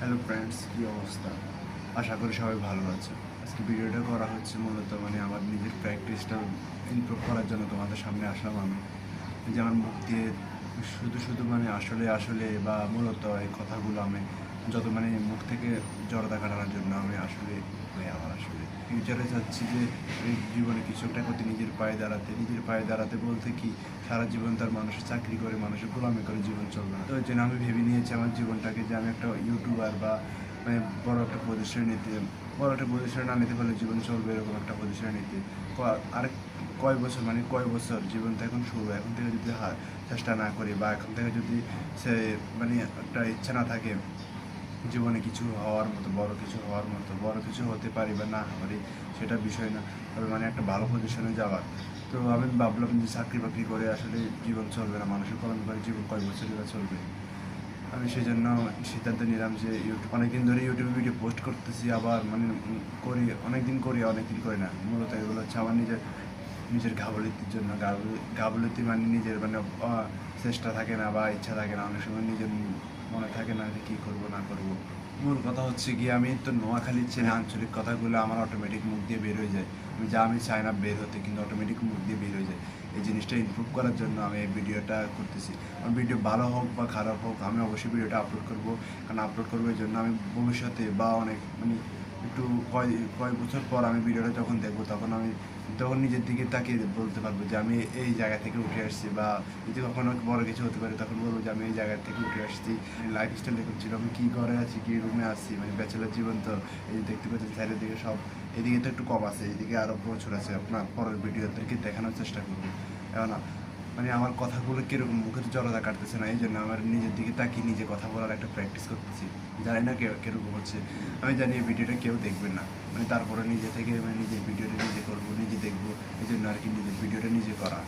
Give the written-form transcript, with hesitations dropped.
Hello friends, কী অবস্থা? আশা করি সবাই ভালো আছে। আজকে ভিডিওটা করা হচ্ছে মূলত আমার নিজের প্র্যাকটিসটা ইমপ্রুভ করার জন্য তোমাদের সামনে আসলাম আমি। যে আমার মুখ দিয়ে শুধু আসলে বা মূলত এই কথাগুলো আমি যত মুখ থেকে জড়তা কাটানোর জন্য আমি আসলে আমার আসলে ফিউচারে চাচ্ছি যে এই জীবনে কিছু একটা করতে, নিজের পায়ে দাঁড়াতে বলতে কি সারা জীবন তার মানুষের চাকরি করে, মানুষের গোলামি করে জীবন চলবে না। তো ওই জন্য আমি ভেবে নিয়েছি আমার জীবনটাকে যে আমি একটা ইউটিউবার বা মানে বড় একটা পজিশনে না নিতে পারলে জীবন চলবে এরকম একটা পজিশনে নিতে। আর কয় বছর জীবন তো এখন শুরু, এখন থেকে যদি চেষ্টা না করি বা এখন থেকে যদি সে একটা ইচ্ছা না থাকে জীবনে কিছু হওয়ার মতো, বড় কিছু হতে পারি বা না পারি সেটা বিষয় না, তবে একটা ভালো পজিশনে যাওয়ার। তো আমি ভাবলাম যে চাকরি বাকরি করে আসলে জীবন চলবে না, মানুষের কলম করে জীবন কয় বছর চলবে। আমি সেই জন্য সিদ্ধান্ত নিলাম যে অনেকদিন ধরে ইউটিউবে ভিডিও পোস্ট করতেছি, আবার করি, অনেকদিন করি না। মূলত এগুলো হচ্ছে আমার নিজের গাফিলতির জন্য। গাফিলতি নিজের চেষ্টা থাকে না বা ইচ্ছা থাকে না, অনেক সময় নিজের মনে থাকে না যে কী করবো না করবো। মূল কথা হচ্ছে কি, আমি তো নোয়াখালীর ছেলে, আঞ্চলিক কথাগুলো আমার অটোমেটিক মুখ দিয়ে বের হয়ে যায়। আমি চাই না বের হতে, কিন্তু অটোমেটিক মুখ দিয়ে বের হয়ে যায়। এই জিনিসটা ইমপ্রুভ করার জন্য আমি এই ভিডিওটা করতেছি। আমার ভিডিও ভালো হোক বা খারাপ হোক, আমি অবশ্যই ভিডিওটা আপলোড করবো। কারণ আপলোড করবো এই জন্য আমি ভবিষ্যতে বা অনেক একটু কয় কয় বছর পর আমি ভিডিওটা যখন দেখবো, তখন নিজের দিকে তাকিয়ে বলতে পারবো যে আমি এই জায়গা থেকে উঠে আসছি, বা যদি কখনো বড় কিছু হতে পারে তখন বলবো যে আমি এই জায়গা থেকে উঠে আসছি। লাইফ স্টাইল দেখুন ছিল, আমি কী ঘরে আছি, কী রুমে আছি, ব্যাচেলার জীবন। তো এই দেখতে পাচ্ছেন সাইডের দিকে সব, এদিকে তো একটু কম আছে, এদিকে আরও প্রচুর আছে। আপনার পরের ভিডিওদেরকে দেখানোর চেষ্টা করবো। এখন আমার কথাগুলো কীরকম মুখের জড়তা কাটতেছে না, এই জন্য আমার নিজের দিকে তাকিয়ে নিজে কথা বলার একটা প্র্যাকটিস করতেছি। জানি না কীরকম হচ্ছে, আমি জানি এই ভিডিওটা কেউ দেখবেন না, তারপরে নিজে থেকে নিজের ভিডিওটা নিজে করবো, নিজে দেখবো, এই জন্য নিজের ভিডিওটা নিজে করা।